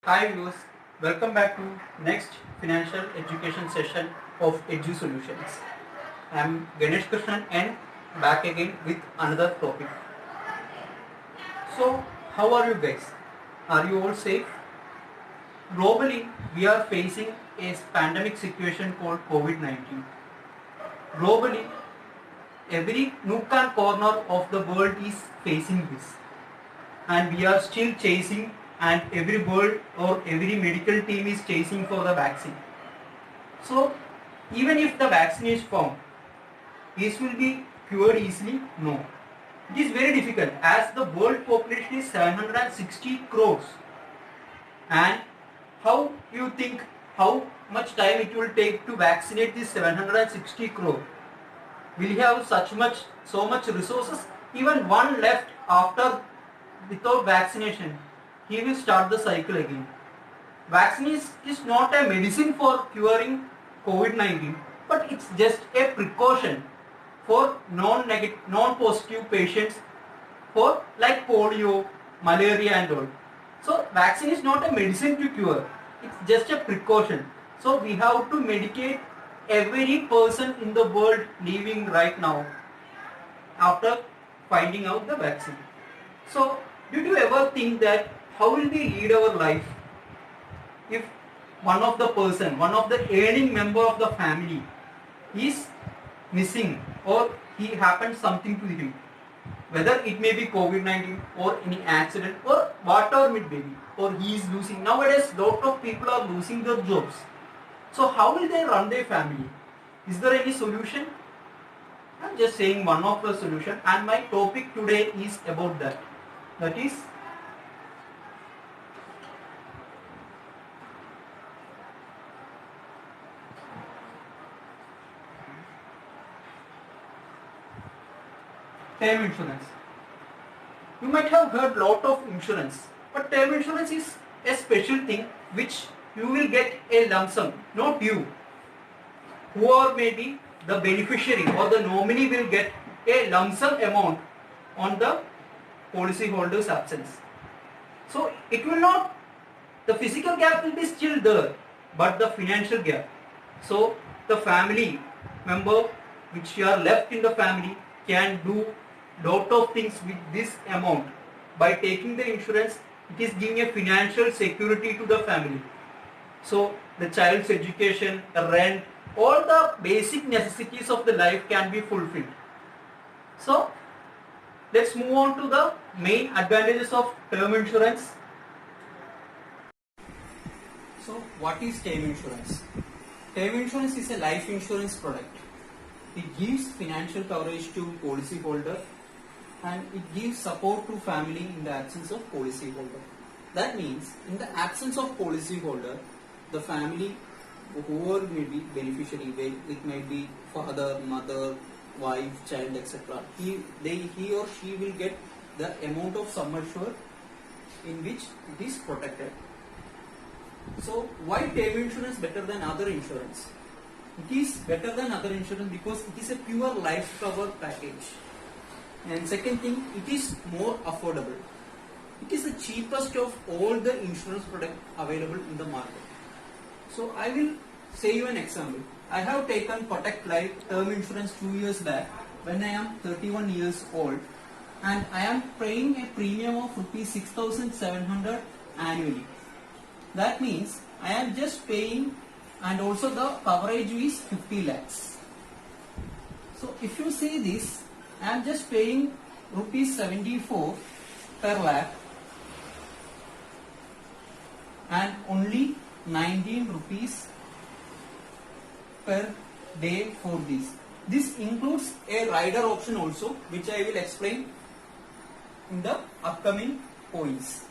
Hi viewers, welcome back to next financial education session of Edu Solutions. I am Ganesh Krishnan and back again with another topic. So, how are you guys? Are you all safe? Globally, we are facing a pandemic situation called COVID-19. Globally, every nook and corner of the world is facing this, and we are still chasing, and every world or every medical team is chasing for the vaccine. So even if the vaccine is found, this will be cured easily? No. It is very difficult as the world population is 760 crores. And how you think how much time it will take to vaccinate this 760 crore? Will you have so much resources? Even one left after without vaccination, he will start the cycle again. Vaccine is not a medicine for curing COVID-19, but it's just a precaution for non-positive patients for like polio, malaria and all. So vaccine is not a medicine to cure, it's just a precaution. So we have to medicate every person in the world living right now after finding out the vaccine. So did you ever think that how will we lead our life if one of the earning member of the family is missing or he happens something to him, whether it may be COVID-19 or any accident or whatever it may be, or he is losing. Nowadays, lot of people are losing their jobs. So how will they run their family? Is there any solution? I'm just saying one of the solution, and my topic today is about that. That is term insurance. You might have heard lot of insurance, but term insurance is a special thing which you will get a lump sum, not you. Whoever may be the beneficiary or the nominee will get a lump sum amount on the policy holder's absence. So it will not, the physical gap will be still there, but the financial gap. So the family member which you are left in the family can do lot of things with this amount. By taking the insurance, it is giving a financial security to the family. So the child's education, rent, all the basic necessities of the life can be fulfilled. So let's move on to the main advantages of term insurance. So what is term insurance? Term insurance is a life insurance product. It gives financial coverage to policyholder and it gives support to family in the absence of policyholder. That means in the absence of policyholder, the family, whoever may be beneficiary, it might be father, mother, wife, child, etc. He or she will get the amount of sum assured in which it is protected. So why term insurance better than other insurance? It is better than other insurance because it is a pure life cover package. And second thing, it is more affordable. It is the cheapest of all the insurance products available in the market. So I will say you an example. I have taken Protect Life term insurance 2 years back when I am 31 years old, and I am paying a premium of rupees 6,700 annually. That means I am just paying, and also the coverage is 50 lakhs. So if you see this, I am just paying rupees 74 per lakh and only 19 rupees per day for this. This includes a rider option also, which I will explain in the upcoming points.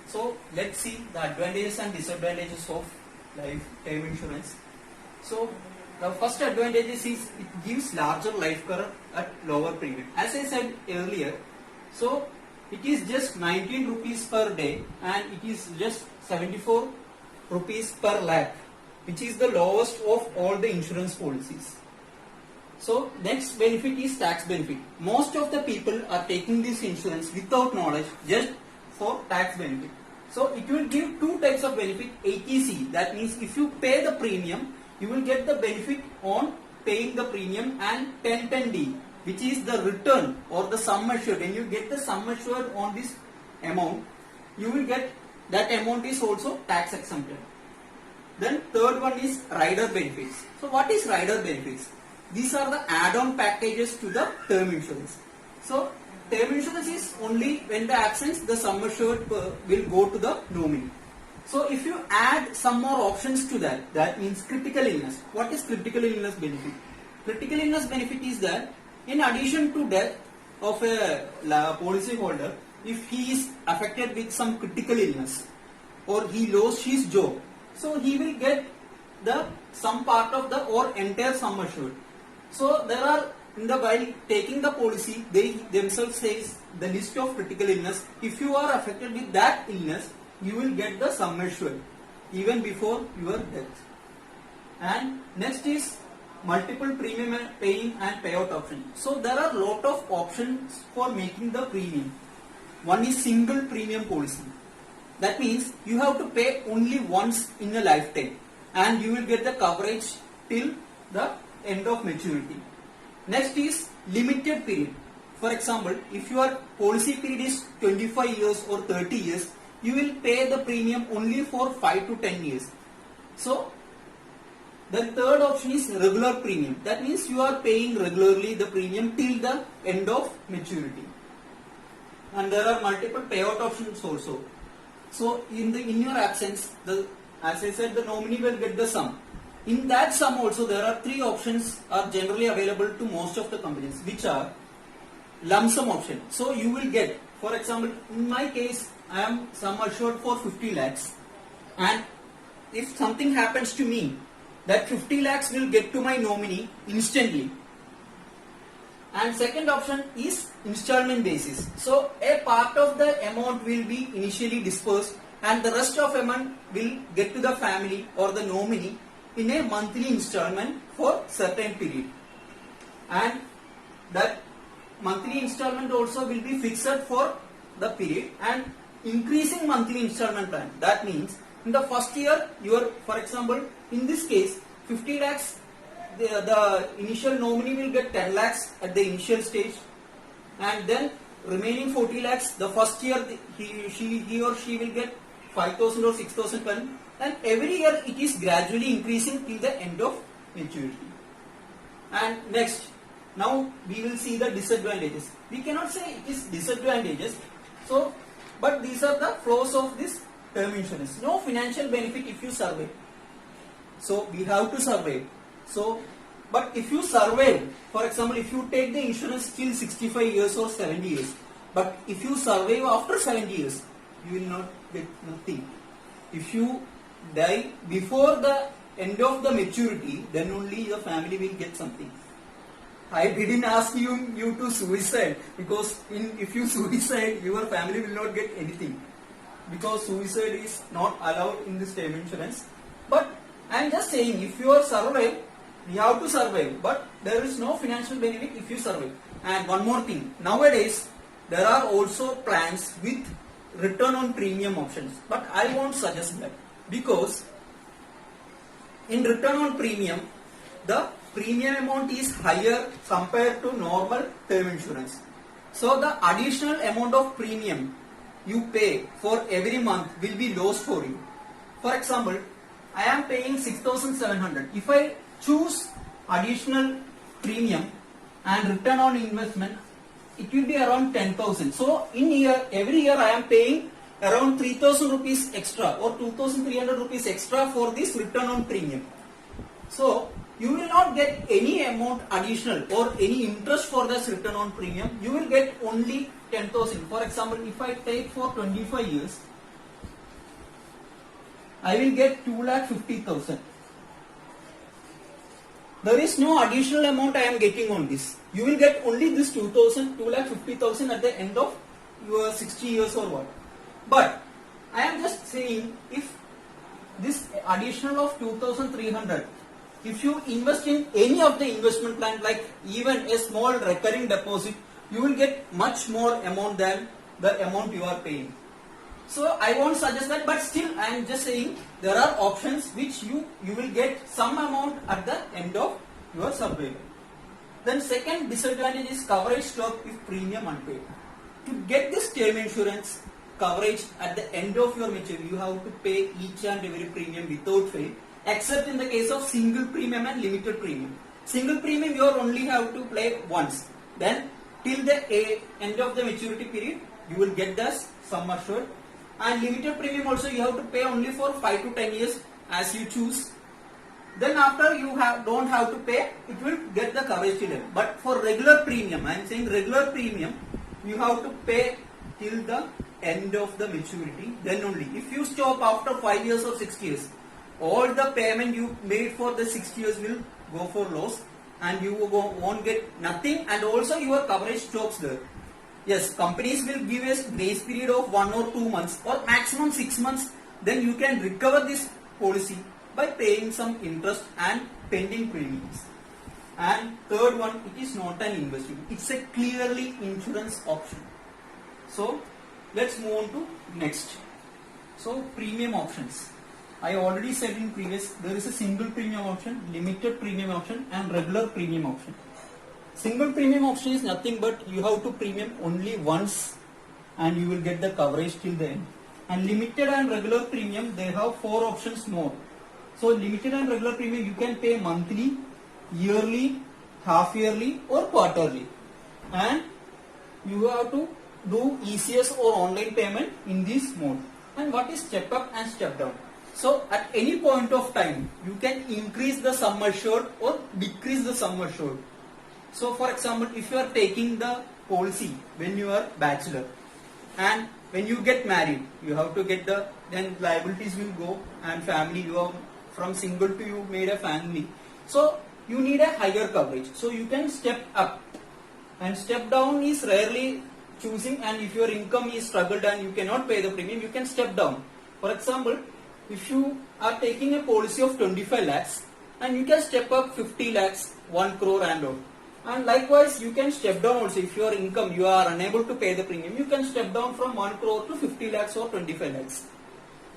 So let's see the advantages and disadvantages of life term insurance. So the first advantage is it gives larger life cover at lower premium. As I said earlier, so it is just 19 rupees per day and it is just 74 rupees per lakh, which is the lowest of all the insurance policies. So next benefit is tax benefit. Most of the people are taking this insurance without knowledge, just for tax benefit. So it will give two types of benefit. 80C, that means if you pay the premium, you will get the benefit on paying the premium, and 1010D, which is the return or the sum assured. When you get the sum assured on this amount, you will get that amount is also tax exempted. Then third one is rider benefits. So what is rider benefits? These are the add-on packages to the term insurance. So term insurance is only when the absence the sum assured will go to the nominee. So if you add some more options to that, that means critical illness. What is critical illness benefit? Critical illness benefit is that in addition to death of a policy holder, if he is affected with some critical illness or he lost his job, so he will get the some part of the or entire sum assured. So there are while taking the policy, they themselves says the list of critical illness. If you are affected with that illness, you will get the sum assured even before your death. And next is multiple premium paying and payout option. So there are lot of options for making the premium. One is single premium policy. That means you have to pay only once in a lifetime and you will get the coverage till the end of maturity. Next is limited period. For example, if your policy period is 25 years or 30 years, you will pay the premium only for 5 to 10 years. So the third option is regular premium. That means you are paying regularly the premium till the end of maturity. And there are multiple payout options also. So in your absence, as I said, the nominee will get the sum. In that sum also there are three options are generally available to most of the companies, which are lump sum option. So you will get, for example, in my case, I am sum assured for 50 lakhs, and if something happens to me, that 50 lakhs will get to my nominee instantly. And second option is installment basis. So a part of the amount will be initially dispersed and the rest of amount will get to the family or the nominee in a monthly installment for certain period. And that monthly installment also will be fixed for the period and increasing monthly installment plan. That means in the first year, for example, in this case, 50 lakhs, the initial nominee will get 10 lakhs at the initial stage, and then remaining 40 lakhs, the first year he or she will get 5,000 or 6,000 per annum, and every year it is gradually increasing till the end of maturity. And next, now we will see the disadvantages. We cannot say it is disadvantages. So, but these are the flaws of this term insurance. No financial benefit if you survive. So we have to survive. So, but if you survive, for example, if you take the insurance till 65 years or 70 years, but if you survive after 70 years, you will not get nothing. If you die before the end of the maturity, then only your family will get something. I didn't ask you to suicide, because if you suicide, your family will not get anything, because suicide is not allowed in this term insurance. But I am just saying, if you are survive, you have to survive, but there is no financial benefit if you survive. And one more thing, nowadays there are also plans with return on premium options, but I won't suggest that, because in return on premium, the premium amount is higher compared to normal term insurance. So the additional amount of premium you pay for every month will be lost for you. For example, I am paying 6,700. If I choose additional premium and return on investment, it will be around 10,000. So every year I am paying around 3,000 rupees extra or 2,300 rupees extra for this return on premium. So you will not get any amount additional or any interest for this return on premium. You will get only 10,000. For example, if I take for 25 years, I will get 2,50,000. There is no additional amount I am getting on this. You will get only this 2,50,000 at the end of your 60 years or what. But I am just saying, if this additional of 2,300, if you invest in any of the investment plan, like even a small recurring deposit, you will get much more amount than the amount you are paying. So I won't suggest that, but still I am just saying there are options which you will get some amount at the end of your survival. Then second disadvantage is coverage stop if premium unpaid. To get this term insurance coverage at the end of your maturity, you have to pay each and every premium without fail, except in the case of single premium and limited premium. Single premium you only have to pay once. Then till the end of the maturity period, you will get the sum assured. And limited premium also you have to pay only for 5 to 10 years as you choose. Then after you don't have to pay, it will get the coverage till end. But for regular premium, I am saying regular premium, you have to pay till the end of the maturity. Then only. If you stop after 5 years or 6 years, all the payment you made for the 6 years will go for loss, and you won't get nothing, and also your coverage stops there. Yes, companies will give us grace period of 1 or 2 months or maximum 6 months. Then you can recover this policy by paying some interest and pending premiums. And third one, it is not an investment. It's a clearly insurance option. So let's move on to next. So premium options. I already said in previous, there is a single premium option, limited premium option and regular premium option. Single premium option is nothing but you have to premium only once and you will get the coverage till the end. And limited and regular premium, they have 4 options more. So limited and regular premium you can pay monthly, yearly, half yearly or quarterly. And you have to do ECS or online payment in this mode. And what is step up and step down? So at any point of time, you can increase the sum assured or decrease the sum assured. So for example, if you are taking the policy when you are bachelor and when you get married, you have to get then liabilities will go and family, you are from single to you made a family. So you need a higher coverage. So you can step up, and step down is rarely choosing, and if your income is struggled and you cannot pay the premium, you can step down. For example, if you are taking a policy of 25 lakhs and you can step up 50 lakhs, 1 crore and all. And likewise you can step down also if your income, you are unable to pay the premium, you can step down from 1 crore to 50 lakhs or 25 lakhs.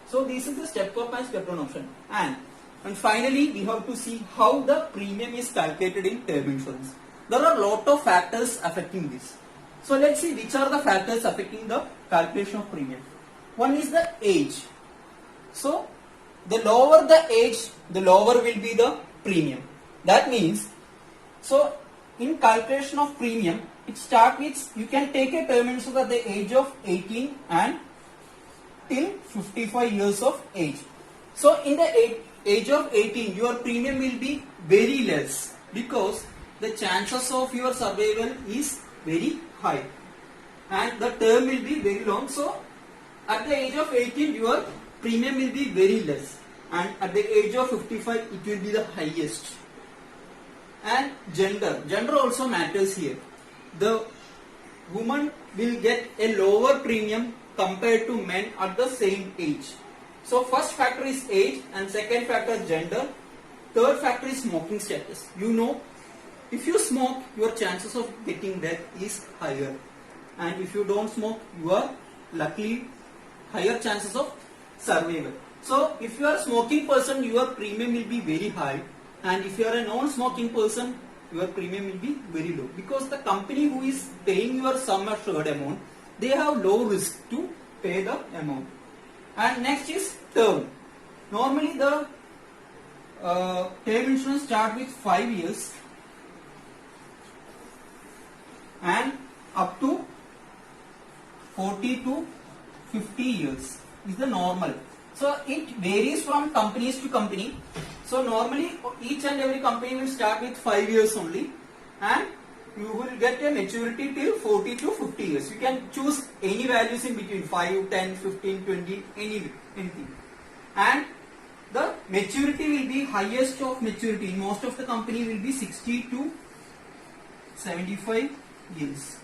So this is the step up and step down option. And finally we have to see how the premium is calculated in term insurance. There are a lot of factors affecting this. So let's see which are the factors affecting the calculation of premium. One is the age. So the lower the age, the lower will be the premium. That means, so in calculation of premium, it starts with, you can take a term insurance at the age of 18 and till 55 years of age. So in the age of 18, your premium will be very less because the chances of your survival is very high and the term will be very long. So at the age of 18, your premium will be very less, and at the age of 55, it will be the highest. And gender also matters here. The woman will get a lower premium compared to men at the same age. So first factor is age, and second factor is gender. Third factor is smoking status. You know, if you smoke, your chances of getting death is higher, and if you don't smoke, you are luckily higher chances of survival. So if you are a smoking person, your premium will be very high, and if you are a non-smoking person, your premium will be very low, because the company who is paying your sum assured amount, they have low risk to pay the amount. And next is term. Normally the term insurance starts with 5 years and up to 40 to 50 years is the normal. So it varies from companies to company. So normally each and every company will start with 5 years only, and you will get a maturity till 40 to 50 years. You can choose any values in between 5, 10, 15, 20, anything. And the maturity will be highest of maturity. Most of the company will be 60 to 75 years.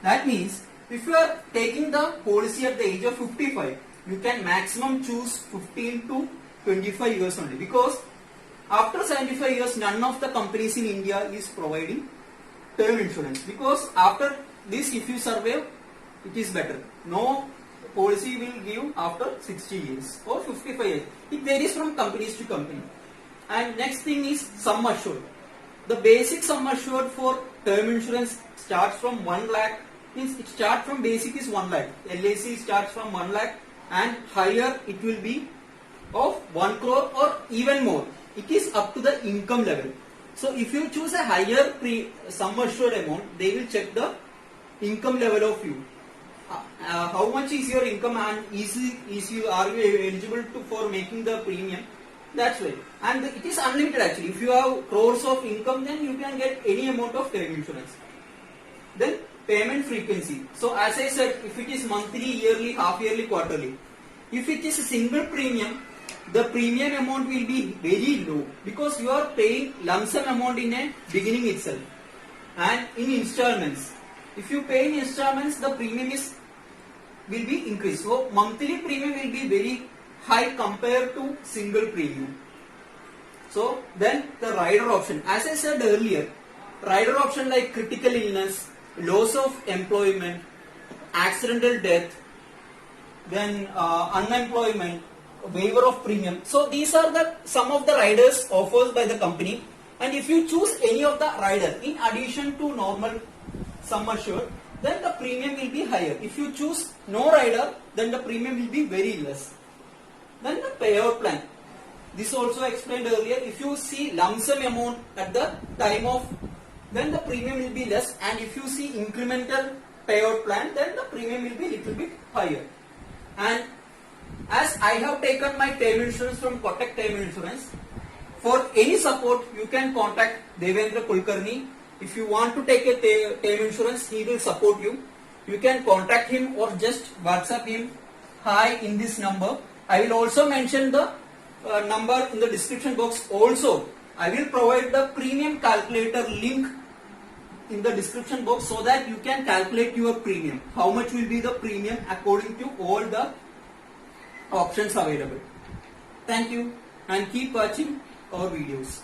That means if you are taking the policy at the age of 55, you can maximum choose 15 to 25 years only, because after 75 years none of the companies in India is providing term insurance, because after this if you survive, it is better. No policy will give after 60 years or 55 years. It varies from companies to company. And next thing is sum assured. The basic sum assured for term insurance starts from 1 lakh, means it starts from basic is 1 lakh. LIC starts from 1 lakh and higher it will be of 1 crore or even more. It is up to the income level. So if you choose a higher sum assured amount, they will check the income level of you. How much is your income and are you eligible for making the premium? That's why. And it is unlimited actually. If you have crores of income, then you can get any amount of term insurance. Then payment frequency. So as I said, if it is monthly, yearly, half yearly, quarterly. If it is a single premium, the premium amount will be very low because you are paying lump sum amount in a beginning itself and in installments. If you pay in installments, the premium will be increased. So monthly premium will be very high compared to single premium. So then the rider option, as I said earlier, rider option like critical illness, loss of employment, accidental death, then unemployment, waiver of premium. So these are some of the riders offered by the company, and if you choose any of the rider in addition to normal sum assured, then the premium will be higher. If you choose no rider, then the premium will be very less. Then the payout plan. This also explained earlier. If you see lump sum amount at the time of, then the premium will be less, and if you see incremental payout plan, then the premium will be little bit higher. And as I have taken my term insurance from Kotak Term Insurance, for any support you can contact Devendra Kulkarni. If you want to take a term insurance, he will support you. You can contact him or just WhatsApp him, hi, in this number. I will also mention the number in the description box. Also, I will provide the premium calculator link in the description box so that you can calculate your premium. How much will be the premium according to all the options available. Thank you and keep watching our videos.